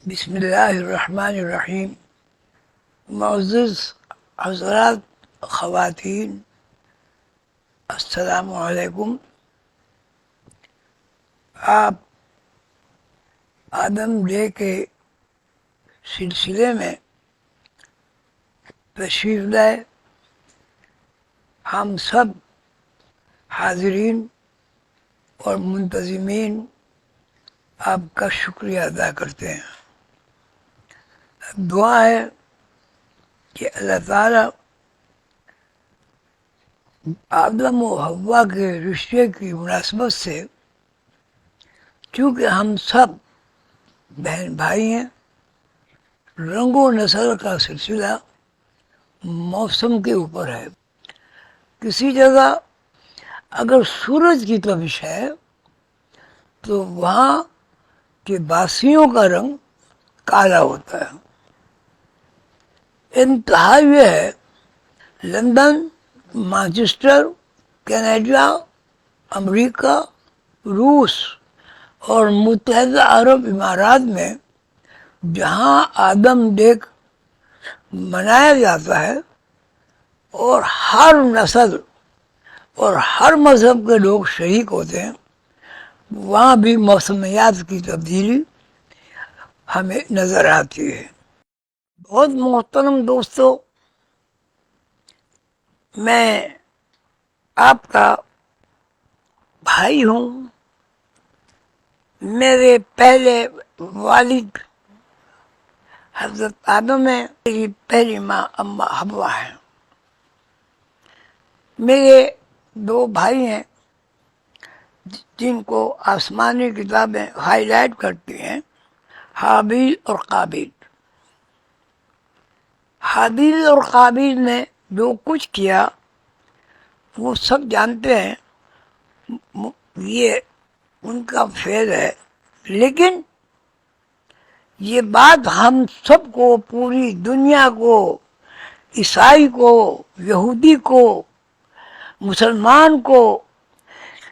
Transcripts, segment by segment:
بسم اللہ الرحمن الرحیم. معزز حضرات، خواتین، السلام علیکم. آپ آدم ڈے کے سلسلے میں تشریف لائے. ہم سب حاضرین اور منتظمین آپ کا شکریہ ادا کرتے ہیں. دعا ہے کہ اللہ تعالیٰ آدم و حوا کے رشتے کی مناسبت سے، چونکہ ہم سب بہن بھائی ہیں، رنگ و نسل کا سلسلہ موسم کے اوپر ہے. کسی جگہ اگر سورج کی تپش ہے تو وہاں کے باسیوں کا رنگ کالا ہوتا ہے. انتہا یہ ہے، لندن، مانچسٹر، کینیڈا، امریکہ، روس اور متحدہ عرب امارات میں جہاں آدم ڈے منایا جاتا ہے اور ہر نسل اور ہر مذہب کے لوگ شریک ہوتے ہیں، وہاں بھی موسمیات کی تبدیلی ہمیں نظر آتی ہے. بہت محترم دوستو، میں آپ کا بھائی ہوں. میرے پہلے والد حضرت آدم ہیں، میری پہلی ماں اما حوا ہیں. میرے دو بھائی ہیں جن کو آسمانی کتابیں ہائی لائٹ کرتی ہیں، حابیل اور قابیل. حابیل اور قابیل نے جو کچھ کیا وہ سب جانتے ہیں، یہ ان کا فعل ہے. لیکن یہ بات ہم سب کو، پوری دنیا کو، عیسائی کو، یہودی کو، مسلمان کو،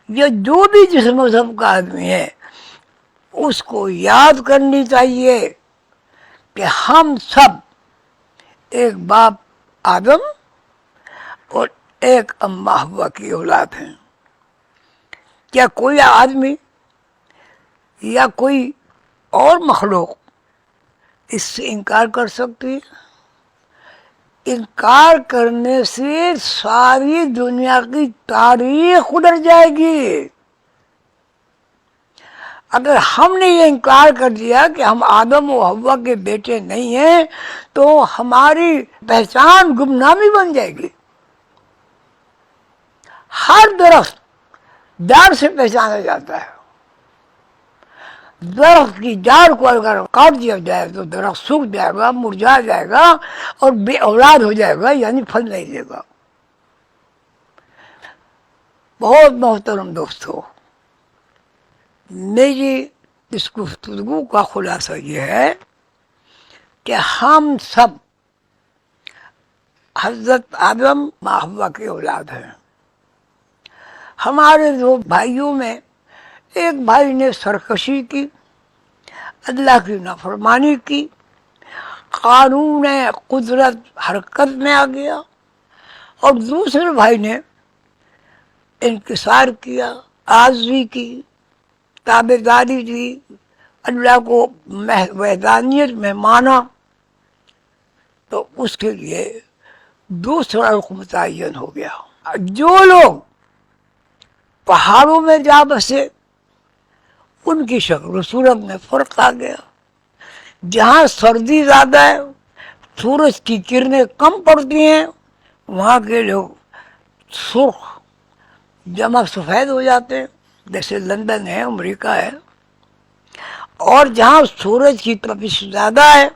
یا جو بھی جس مذہب کا آدمی ہے، اس کو یاد کرنی چاہیے کہ ہم سب ایک باپ آدم اور ایک اماں حوا کی اولاد ہیں. کیا کوئی آدمی یا کوئی اور مخلوق اس سے انکار کر سکتی ہے؟ انکار کرنے سے ساری دنیا کی تاریخ اجڑ جائے گی. اگر ہم نے یہ انکار کر دیا کہ ہم آدم و حوا کے بیٹے نہیں ہیں تو ہماری پہچان گمنامی بن جائے گی. ہر درخت جڑ سے پہچانا جاتا ہے. درخت کی جڑ کو اگر کاٹ دیا جائے تو درخت سوکھ جائے گا، مرجھا جائے گا اور بے اولاد ہو جائے گا، یعنی پھل نہیں دے گا. بہت محترم دوستو، میری اس گفتگو کا خلاصہ یہ ہے کہ ہم سب حضرت آدم ماں حوا کی اولاد ہیں. ہمارے دو بھائیوں میں ایک بھائی نے سرکشی کی، اللہ کی نافرمانی کی، قانون قدرت حرکت میں آ گیا، اور دوسرے بھائی نے انکسار کیا، عاجزی کی، تابعداری دی، اللہ کو وحدانیت میں مانا. تو اس کے لیے دوسرا رخ متعین ہو گیا. جو لوگ پہاڑوں میں جا بسے ان کی شکل و صورت میں فرق آ گیا. جہاں سردی زیادہ ہے، سورج کی کرنیں کم پڑتی ہیں، وہاں کے لوگ سرخ جمع سفید ہو جاتے ہیں، جیسے لندن ہے، امریکہ ہے. اور جہاں سورج کی تپش زیادہ ہے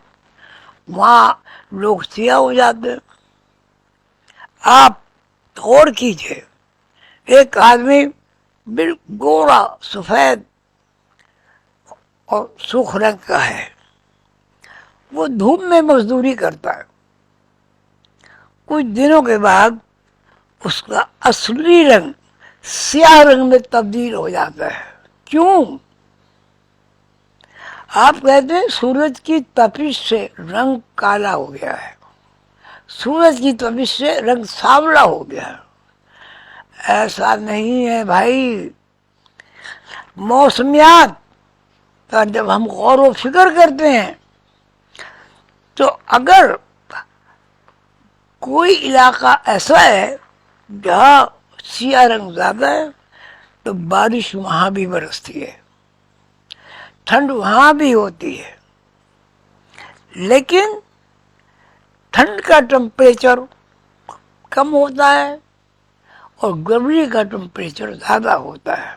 وہاں لوگ سیاہ ہو جاتے ہیں. آپ غور کیجئے، ایک آدمی بالکل گورا سفید اور سرخ رنگ کا ہے، وہ دھوپ میں مزدوری کرتا ہے. کچھ دنوں کے بعد اس کا اصلی رنگ سیاہ رنگ میں تبدیل ہو جاتا ہے. کیوں؟ آپ کہتے ہیں سورج کی تپش سے رنگ کالا ہو گیا ہے، سورج کی تپش سے رنگ سانولا ہو گیا ہے۔ ایسا نہیں ہے بھائی، موسمیات کا جب ہم غور و فکر کرتے ہیں تو اگر کوئی علاقہ ایسا ہے جہاں سیاہ رنگ زیادہ ہے تو بارش وہاں بھی برستی ہے، ٹھنڈ وہاں بھی ہوتی ہے، لیکن ٹھنڈ کا ٹمپریچر کم ہوتا ہے اور گرمی کا ٹمپریچر زیادہ ہوتا ہے۔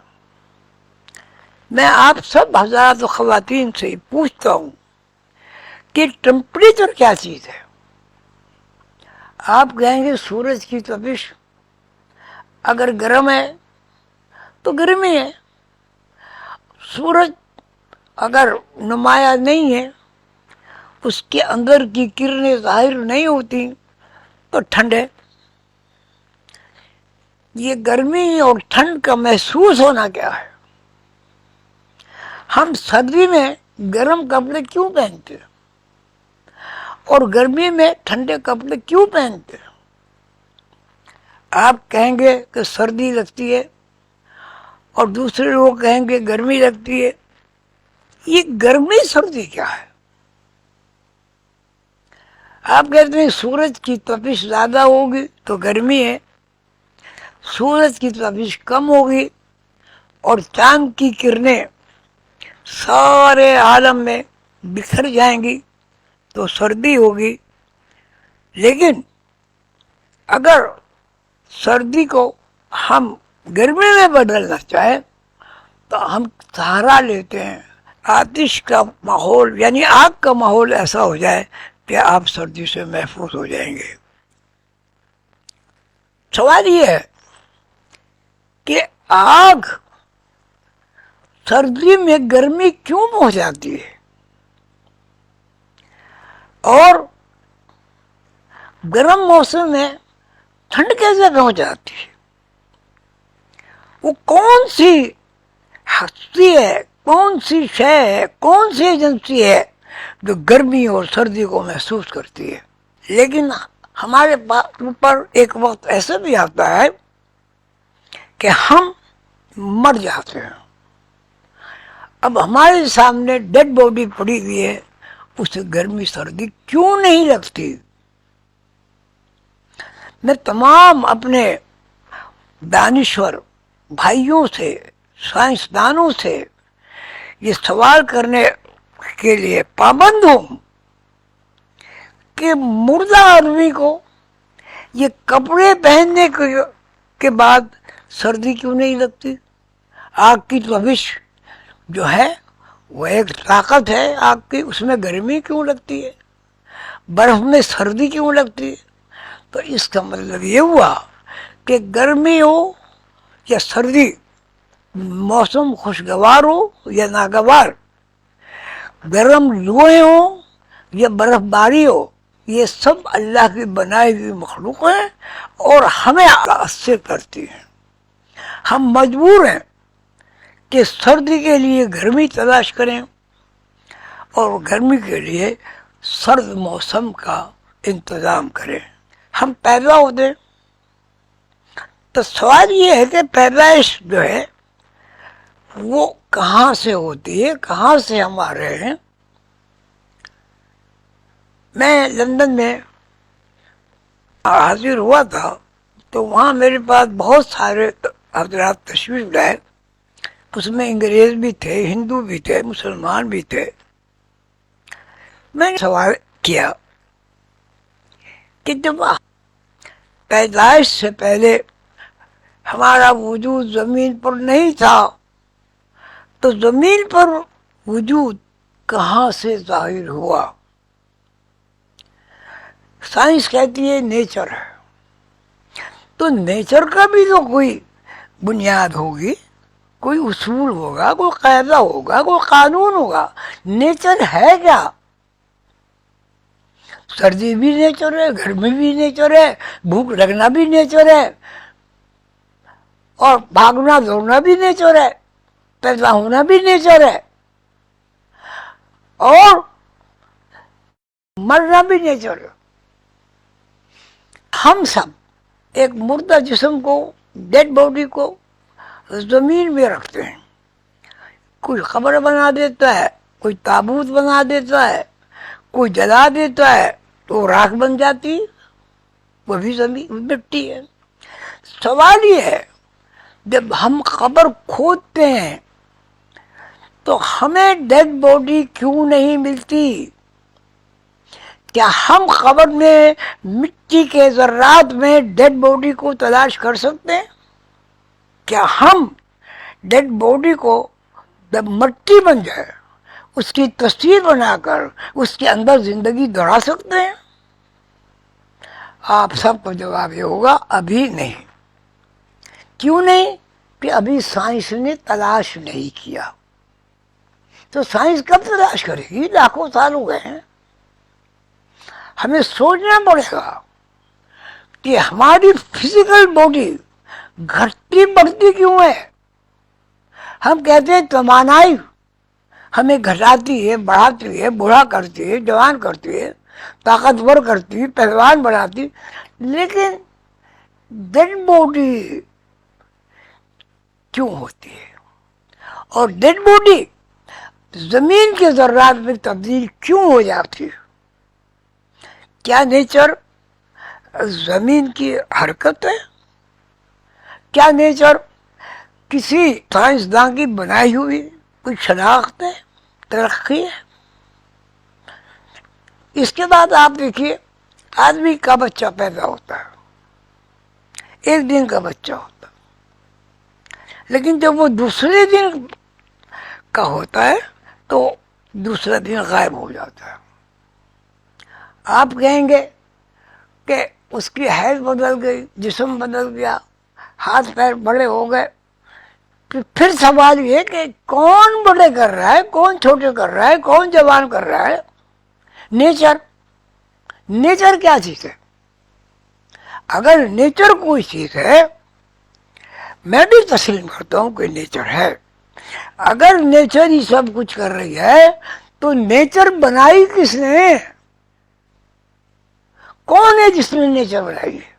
میں آپ سب حضرات و خواتین سے پوچھتا ہوں کہ ٹمپریچر کیا چیز ہے؟ آپ کہیں گے سورج کی تپش، اگر گرم ہے تو گرمی ہے، سورج اگر نمایاں نہیں ہے، اس کے اندر کی کرنیں ظاہر نہیں ہوتی تو ٹھنڈ ہے۔ یہ گرمی اور ٹھنڈ کا محسوس ہونا کیا ہے؟ ہم سردی میں گرم کپڑے کیوں پہنتے ہیں اور گرمی میں ٹھنڈے کپڑے کیوں پہنتے ہیں؟ آپ کہیں گے کہ سردی لگتی ہے اور دوسرے لوگ کہیں گے گرمی لگتی ہے۔ یہ گرمی سردی کیا ہے؟ آپ کہتے ہیں سورج کی تپش زیادہ ہوگی تو گرمی ہے، سورج کی تپش کم ہوگی اور چاند کی کرنیں سارے عالم میں بکھر جائیں گی تو سردی ہوگی۔ لیکن اگر سردی کو ہم گرمی میں بدلنا چاہیں تو ہم سہارا لیتے ہیں، آتش کا ماحول یعنی آگ کا ماحول ایسا ہو جائے کہ آپ سردی سے محفوظ ہو جائیں گے۔ سوال یہ ہے کہ آگ سردی میں گرمی کیوں پہنچاتی ہے اور گرم موسم میں ٹھنڈ کیسے پہنچاتی ہے؟ وہ کون سی ہستی ہے، کون سی شے ہے، کون سی ایجنسی ہے جو گرمی اور سردی کو محسوس کرتی ہے؟ لیکن ہمارے اوپر ایک وقت ایسا بھی آتا ہے کہ ہم مر جاتے ہیں، اب ہمارے سامنے ڈیڈ باڈی پڑی ہوئی ہے، اسے گرمی سردی کیوں نہیں لگتی؟ میں تمام اپنے دانشور بھائیوں سے، سائنسدانوں سے یہ سوال کرنے کے لیے پابند ہوں کہ مردہ آدمی کو یہ کپڑے پہننے کے بعد سردی کیوں نہیں لگتی؟ آگ کی تپش جو ہے وہ ایک طاقت ہے آگ کی، اس میں گرمی کیوں لگتی ہے؟ برف میں سردی کیوں لگتی ہے؟ تو اس کا مطلب یہ ہوا کہ گرمی ہو یا سردی، موسم خوشگوار ہو یا ناگوار، گرم لوہیں ہوں یا برف باری ہو، یہ سب اللہ کی بنائی ہوئی مخلوق ہیں اور ہمیں متاثر کرتی ہیں۔ ہم مجبور ہیں کہ سردی کے لیے گرمی تلاش کریں اور گرمی کے لیے سرد موسم کا انتظام کریں۔ ہم پیدا ہوتے تو سوال یہ ہے کہ پیدائش جو ہے وہ کہاں سے ہوتی ہے، کہاں سے ہم آ رہے ہیں؟ میں لندن میں حاضر ہوا تھا تو وہاں میرے پاس بہت سارے حضرات تشریف لائے، اس میں انگریز بھی تھے، ہندو بھی تھے، مسلمان بھی تھے۔ میں نے سوال کیا کہ جب پیدائش سے پہلے ہمارا وجود زمین پر نہیں تھا تو زمین پر وجود کہاں سے ظاہر ہوا؟ سائنس کہتی ہے نیچر ہے، تو نیچر کا بھی تو کوئی بنیاد ہوگی، کوئی اصول ہوگا، کوئی قاعدہ ہوگا، کوئی قانون ہوگا۔ نیچر ہے کیا؟ سردی بھی نیچر ہے، گرمی بھی نیچر ہے، بھوک لگنا بھی نیچر ہے اور بھاگنا دوڑنا بھی نیچر ہے، پیدا ہونا بھی نیچر ہے۔ اور مرنا بھی نیچر. ہم سب ایک مردہ جسم کو، ڈیڈ باڈی کو زمین میں رکھتے ہیں. کوئی قبر بنا دیتا ہے، کوئی تابوت بنا دیتا ہے، کوئی جلا دیتا ہے تو راکھ بن جاتی، وہ بھی زمین مٹی ہے. سوال یہ ہے جب ہم قبر کھودتے ہیں تو ہمیں ڈیڈ باڈی کیوں نہیں ملتی؟ کیا ہم قبر میں مٹی کے ذرات میں ڈیڈ باڈی کو تلاش کر سکتے ہیں؟ کیا ہم ڈیڈ باڈی کو جب مٹی بن جائے اس کی تصویر بنا کر اس کے اندر زندگی دوڑا سکتے ہیں؟ آپ سب کو جواب یہ ہوگا ابھی نہیں. کیوں نہیں؟ کہ ابھی سائنس نے تلاش نہیں کیا. تو سائنس کب تلاش کرے گی؟ لاکھوں سال ہو گئے ہیں. ہمیں سوچنا پڑے گا کہ ہماری فزیکل باڈی گھٹتی بڑھتی کیوں ہے. ہم کہتے ہیں توانائی ہمیں گھٹاتی ہے، بڑھاتی ہے، بوڑھا کرتی ہے، جوان کرتی ہے، طاقتور کرتی ہے، پہلوان بناتی، لیکن ڈیڈ باڈی کیوں ہوتی ہے؟ اور ڈیڈ باڈی زمین کے ذرات میں تبدیل کیوں ہو جاتی ہے؟ کیا نیچر زمین کی حرکت ہے؟ کیا نیچر کسی سائنسداں کی بنائی ہوئی کوئی شناخت ہے، ترقی ہے؟ اس کے بعد آپ دیکھیے آدمی کا بچہ پیدا ہوتا ہے، ایک دن کا بچہ ہوتا ہے، لیکن جب وہ دوسرے دن کا ہوتا ہے تو دوسرا دن غائب ہو جاتا ہے. آپ کہیں گے کہ اس کی حیث بدل گئی، جسم بدل گیا، ہاتھ پیر بڑے ہو گئے. پھر سوال یہ کہ کون بڑے کر رہا ہے، کون چھوٹے کر رہا ہے، کون جوان کر رہا ہے؟ نیچر. نیچر کیا چیز ہے؟ اگر نیچر کوئی چیز ہے، میں بھی تسلیم کرتا ہوں کہ نیچر ہے. اگر نیچر ہی سب کچھ کر رہی ہے تو نیچر بنائی کس نے؟ کون ہے جس نے نیچر بنائی ہے؟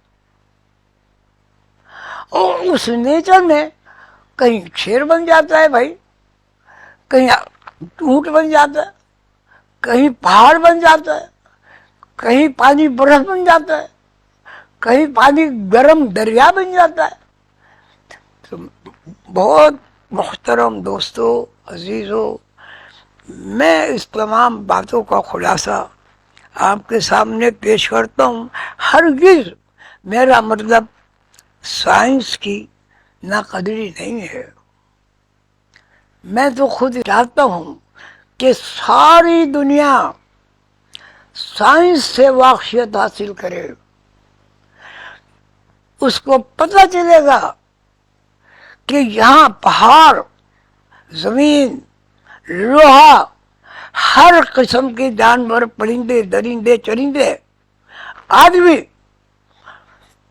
اور اس نیچر میں کہیں شیر بن جاتا ہے بھائی، کہیں اونٹ بن جاتا ہے، کہیں پہاڑ بن جاتا ہے، کہیں پانی برف بن جاتا ہے، کہیں پانی گرم دریا بن جاتا ہے. تو بہت محترم دوستو، عزیزو، میں اس تمام باتوں کا خلاصہ آپ کے سامنے پیش کرتا ہوں. ہرگز میرا مطلب سائنس کی ناقدری نہیں ہے. میں تو خود چاہتا ہوں کہ ساری دنیا سائنس سے واقفیت حاصل کرے. اس کو پتہ چلے گا کہ یہاں پہاڑ، زمین، لوہا، ہر قسم کے جانور، پرندے، درندے، چرندے، آدمی،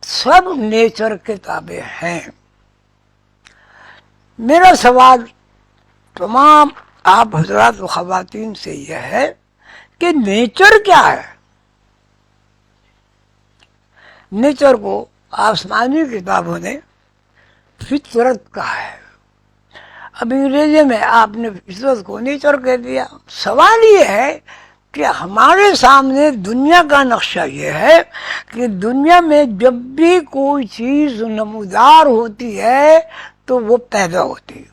سب نیچر کے تابع ہیں. میرا سوال تمام آپ حضرات و خواتین سے یہ ہے کہ نیچر کیا ہے؟ نیچر کو آسمانی کتابوں نے فطرت کہا ہے. اب انگریزی میں آپ نے فطرت کو نیچر کہہ دیا. سوال یہ ہے کہ ہمارے سامنے دنیا کا نقشہ یہ ہے کہ دنیا میں جب بھی کوئی چیز نمودار ہوتی ہے تو وہ پیدا ہوتی ہے.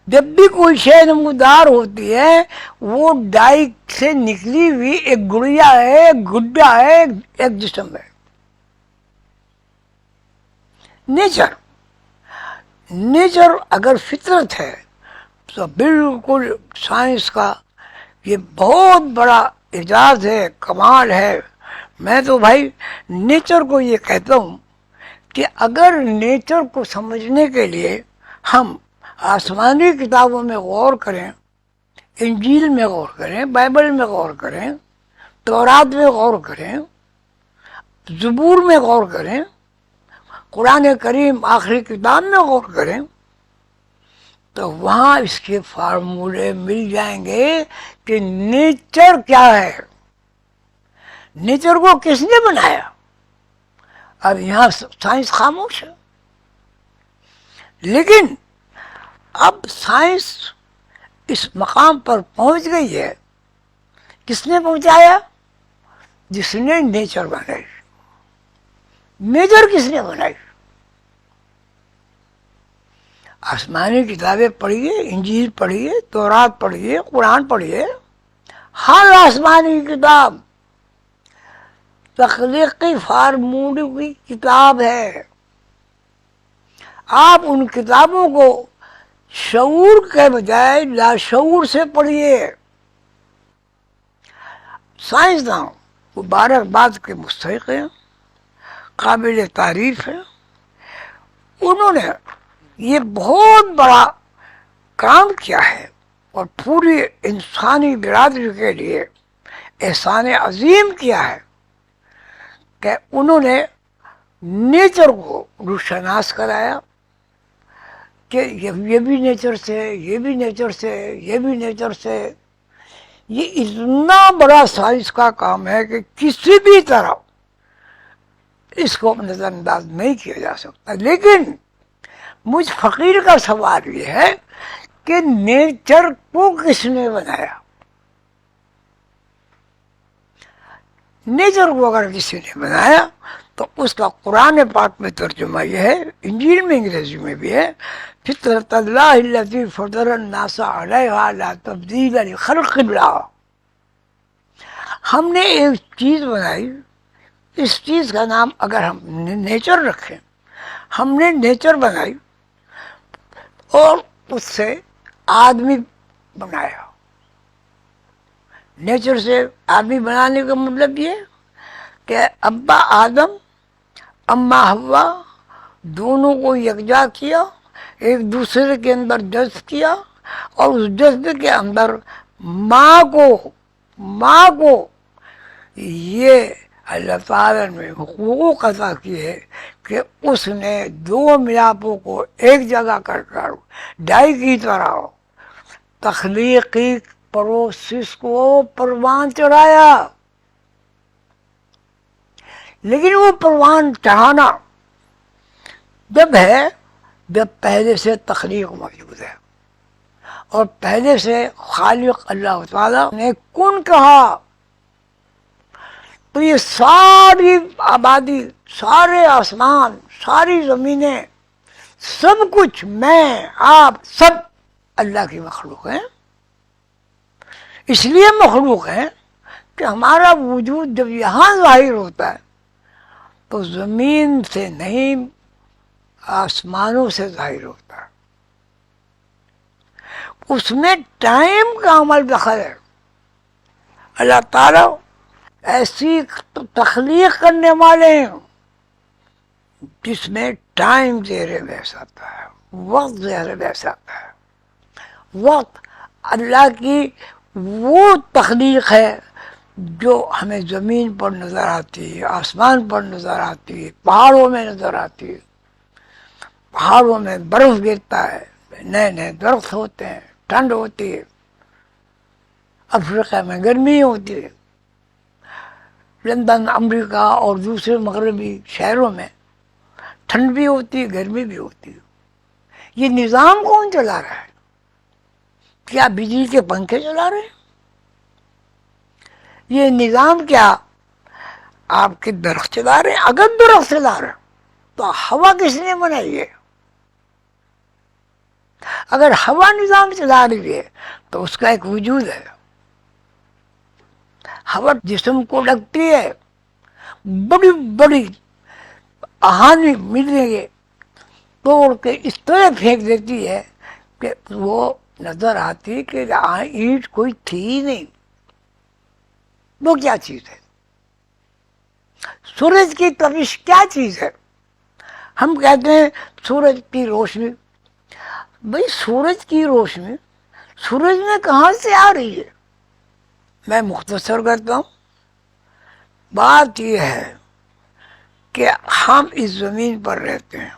جب بھی کوئی شے نمودار ہوتی ہے وہ ڈائی سے نکلی ہوئی ایک گڑیا ہے، ایک گڈا ہے، ایک جسم ہے. نیچر اگر فطرت ہے تو بالکل سائنس کا یہ بہت بڑا اعجاز ہے، کمال ہے. میں تو بھائی نیچر کو یہ کہتا ہوں کہ اگر نیچر کو سمجھنے کے لیے ہم آسمانی کتابوں میں غور کریں، انجیل میں غور کریں، بائبل میں غور کریں، تورات میں غور کریں، زبور میں غور کریں، قرآن کریم آخری کتاب میں غور کریں، تو وہاں اس کے فارمولے مل جائیں گے کہ نیچر کیا ہے، نیچر کو کس نے بنایا. اب یہاں سائنس خاموش ہے. لیکن اب سائنس اس مقام پر پہنچ گئی ہے. کس نے پہنچایا؟ جس نے نیچر بنائی. نیچر کس نے بنائی؟ آسمانی کتابیں پڑھیے، انجیل پڑھیے، تورات پڑھیے، قرآن پڑھیے. ہر آسمانی کتاب تخلیقی فارمولے کی کتاب ہے. آپ ان کتابوں کو شعور کے بجائے لاشعور سے پڑھیے. سائنسداں مبارکباد کے مستحق ہیں، قابل تعریف ہیں. انہوں نے یہ بہت بڑا کام کیا ہے اور پوری انسانی برادری کے لیے احسان عظیم کیا ہے کہ انہوں نے نیچر کو روشناس کرایا کہ یہ بھی نیچر سے، یہ بھی نیچر سے، یہ بھی نیچر سے. یہ اتنا بڑا سائنس کا کام ہے کہ کسی بھی طرح اس کو نظر انداز نہیں کیا جا سکتا. لیکن مجھ فقیر کا سوال یہ ہے کہ نیچر کو کس نے بنایا؟ نیچر کو اگر کسی نے بنایا تو اس کا قرآن پاک میں ترجمہ یہ ہے، انجیل میں انگریزی میں بھی ہے، فطرت اللہ التی فطر الناس علیہا لا تبدیل لخلق اللہ. ہم نے ایک چیز بنائی، اس چیز کا نام اگر ہم نیچر رکھیں، ہم نے نیچر بنائی اور اس سے آدمی بنایا. نیچر سے آدمی بنانے کا مطلب یہ کہ ابا آدم اماں حوا دونوں کو یکجا کیا، ایک دوسرے کے اندر جذب کیا، اور اس جذب کے اندر ماں کو یہ اللہ تعالیٰ نے حقوق عطا کیے کہ اس نے دو ملاپوں کو ایک جگہ کر ڈائی کی طرح تخلیقی پروسیس کو پروان چڑھایا. لیکن وہ پروان چڑھانا جب ہے جب پہلے سے تخلیق موجود ہے اور پہلے سے خالق اللہ تعالیٰ نے کن کہا، تو یہ ساری آبادی، سارے آسمان، ساری زمینیں، سب کچھ، میں، آپ، سب اللہ کی مخلوق ہیں. اس لیے مخلوق ہے کہ ہمارا وجود جب یہاں ظاہر ہوتا ہے تو زمین سے نہیں، آسمانوں سے ظاہر ہوتا ہے. اس میں ٹائم کا عمل دخل ہے. اللہ تعالیٰ ایسی تخلیق کرنے والے ہیں جس میں ٹائم زیر بحث آتا ہے، وقت زیر بحث آتا ہے. وقت اللہ کی وہ تخلیق ہے جو ہمیں زمین پر نظر آتی ہے، آسمان پر نظر آتی ہے، پہاڑوں میں نظر آتی ہے. پہاڑوں میں برف گرتا ہے، نئے نئے درخت ہوتے ہیں، ٹھنڈ ہوتی ہے. افریقہ میں گرمی ہوتی ہے، لندن، امریکہ اور دوسرے مغربی شہروں میں ٹھنڈ بھی ہوتی ہے، گرمی بھی ہوتی ہے. یہ نظام کون چلا رہا ہے؟ کیا بجلی کے پنکھے چلا رہے ہیں؟ یہ نظام کیا آپ کے درخت چلا رہے ہیں؟ اگر درخت چلا رہے ہیں تو ہوا کس نے بنائی ہے؟ اگر ہوا نظام چلا رہی ہے تو اس کا ایک وجود ہے. ہوا جسم کو لگتی ہے، بڑی بڑی آہانی ملنے کے توڑ کے اس طرح پھینک دیتی ہے کہ وہ نظر آتی کہ اینٹ کوئی تھی ہی نہیں. وہ کیا چیز ہے؟ سورج کی تابش کیا چیز ہے؟ ہم کہتے ہیں سورج کی روشنی. بھئی سورج کی روشنی سورج میں کہاں سے آ رہی ہے؟ میں مختصر کرتا ہوں. بات یہ ہے کہ ہم اس زمین پر رہتے ہیں،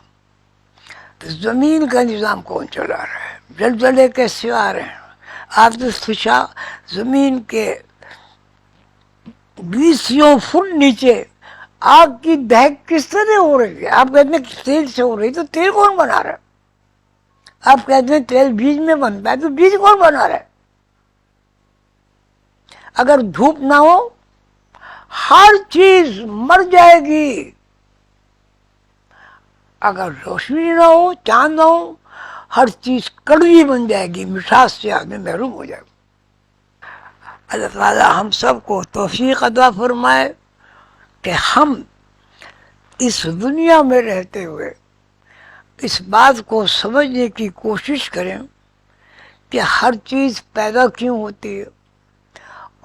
تو زمین کا نظام کون چلا رہا ہے؟ زلزلے کیسے آ رہے ہیں. آپ نے سوچا زمین کے 20 فٹ نیچے آگ کی دہک کس طرح ہو رہی ہے؟ آپ کہتے ہیں تیل سے ہو رہی، تو تیل کون بنا رہا ہے؟ آپ کہتے ہیں تیل بیج میں بنتا ہے، تو بیج کون بنا رہا ہے؟ اگر دھوپ نہ ہو ہر چیز مر جائے گی. اگر روشنی نہ ہو، چاند نہ ہو، ہر چیز کڑوی بن جائے گی، مٹھاس سے آدمی محروم ہو جائے گا. اللہ تعالیٰ ہم سب کو توفیق عطا فرمائے کہ ہم اس دنیا میں رہتے ہوئے اس بات کو سمجھنے کی کوشش کریں کہ ہر چیز پیدا کیوں ہوتی ہے،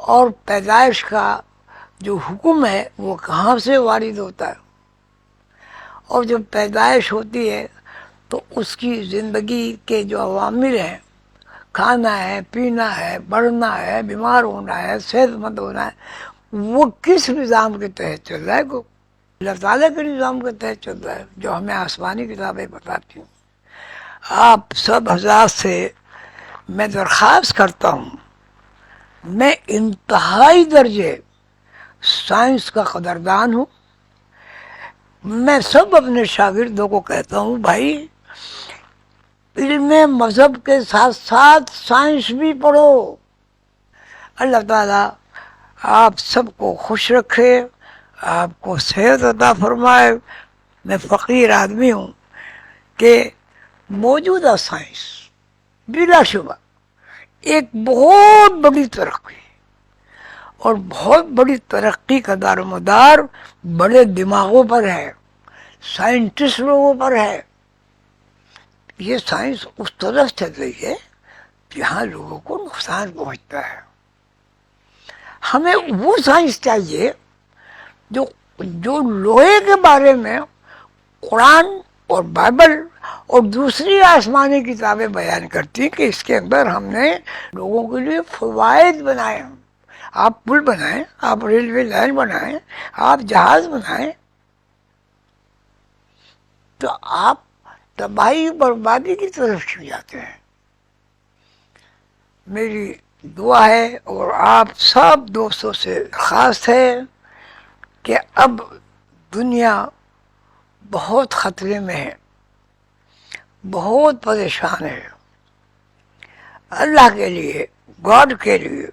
اور پیدائش کا جو حکم ہے وہ کہاں سے وارد ہوتا ہے، اور جب پیدائش ہوتی ہے تو اس کی زندگی کے جو عوامل ہیں، کھانا ہے، پینا ہے، بڑھنا ہے، بیمار ہونا ہے، صحت مند ہونا ہے، وہ کس نظام کے تحت چل رہا ہے؟ کو اللہ تعالیٰ کے نظام کے تحت چل رہا ہے جو ہمیں آسمانی کتابیں بتاتی ہیں. آپ سب حضرات سے میں درخواست کرتا ہوں، میں انتہائی درجے سائنس کا قدردان ہوں. میں سب اپنے شاگردوں کو کہتا ہوں، بھائی علم مذہب کے ساتھ ساتھ سائنس بھی پڑھو. اللہ تعالیٰ آپ سب کو خوش رکھے، آپ کو صحت عطا فرمائے. میں فقیر آدمی ہوں کہ موجودہ سائنس بلا شبہ ایک بہت بڑی ترقی، اور بہت بڑی ترقی کا دار و مدار بڑے دماغوں پر ہے، سائنٹسٹ لوگوں پر ہے. یہ سائنس اس طرف چل رہی ہے جہاں لوگوں کو نقصان پہنچتا ہے. ہمیں وہ سائنس چاہیے جو لوہے کے بارے میں قرآن اور بائبل اور دوسری آسمانی کتابیں بیان کرتی کہ اس کے اندر ہم نے لوگوں کے لیے فوائد بنائے ہیں. آپ پل بنائیں، آپ ریلوے لائن بنائیں، آپ جہاز بنائیں، تو آپ تباہی بربادی کی طرف کیوں جاتے ہیں؟ میری دعا ہے اور آپ سب دوستوں سے خاص ہے کہ اب دنیا بہت خطرے میں ہے، بہت پریشان ہے. اللہ کے لیے، گاڈ کے لیے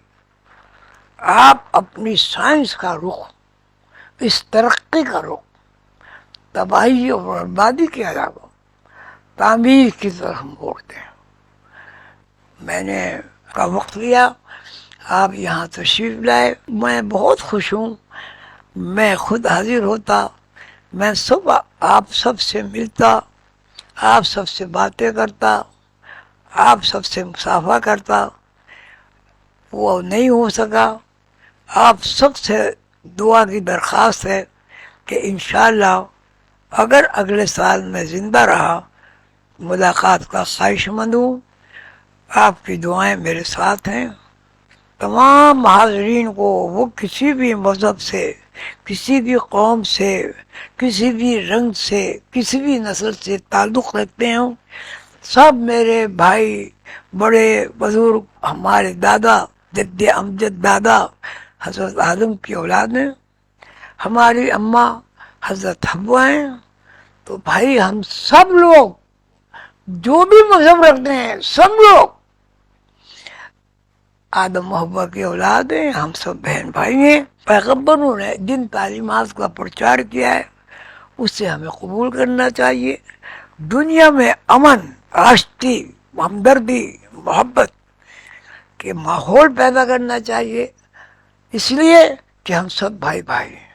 آپ اپنی سائنس کا رخ، اس ترقی کا رخ تباہی اور بربادی کے علاوہ تعمیر کی طرف موڑ دیں. میں نے کا وقت لیا، آپ یہاں تشریف لائے، میں بہت خوش ہوں. میں خود حاضر ہوتا، میں آپ سب سے ملتا، آپ سب سے باتیں کرتا، آپ سب سے مصافحہ کرتا. وہ نہیں ہو سکا. آپ سب سے دعا کی درخواست ہے کہ انشاءاللہ اگر اگلے سال میں زندہ رہا ملاقات کا خواہش مند ہوں. آپ کی دعائیں میرے ساتھ ہیں. تمام حاضرین کو، وہ کسی بھی مذہب سے، کسی بھی قوم سے، کسی بھی رنگ سے، کسی بھی نسل سے تعلق رکھتے ہوں، سب میرے بھائی، بڑے بزرگ، ہمارے دادا، جد امجد دادا حضرت آدم کی اولاد ہیں، ہماری اماں حضرت حوا ہیں. تو بھائی ہم سب لوگ جو بھی مذہب رکھتے ہیں، سب لوگ آدم و حوا کی اولاد ہیں، ہم سب بہن بھائی ہیں. پیغمبروں نے جن تعلیمات کا پرچار کیا ہے اس سے ہمیں قبول کرنا چاہیے. دنیا میں امن، آشتی، ہمدردی، محبت کے ماحول پیدا کرنا چاہیے، اس لیے کہ ہم سب بھائی بھائی ہیں،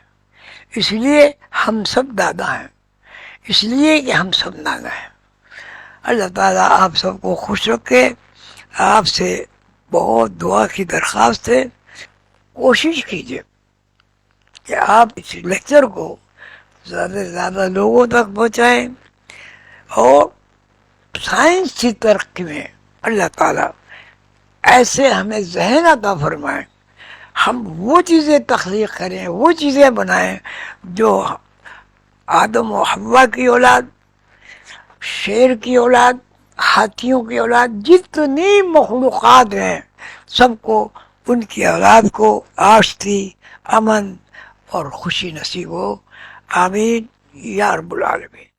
اس لیے ہم سب دادا ہیں، اس لیے کہ ہم سب نانا ہیں. اللہ تعالیٰ آپ سب کو خوش رکھے. آپ سے بہت دعا کی درخواست ہے. کوشش کیجیے کہ آپ اس لیکچر کو زیادہ سے زیادہ لوگوں تک پہنچائیں، اور سائنس کی ترقی میں اللہ تعالیٰ ایسے ہمیں ذہن عطا فرمائیں، ہم وہ چیزیں تخلیق کریں، وہ چیزیں بنائیں جو آدم و حوا کی اولاد، شیر کی اولاد، ہاتھیوں کی اولاد جتنی مخلوقات ہیں سب کو ان کی اولاد کو آشتی امن اور خوشی نصیب ہو. آمین یا رب العالمین.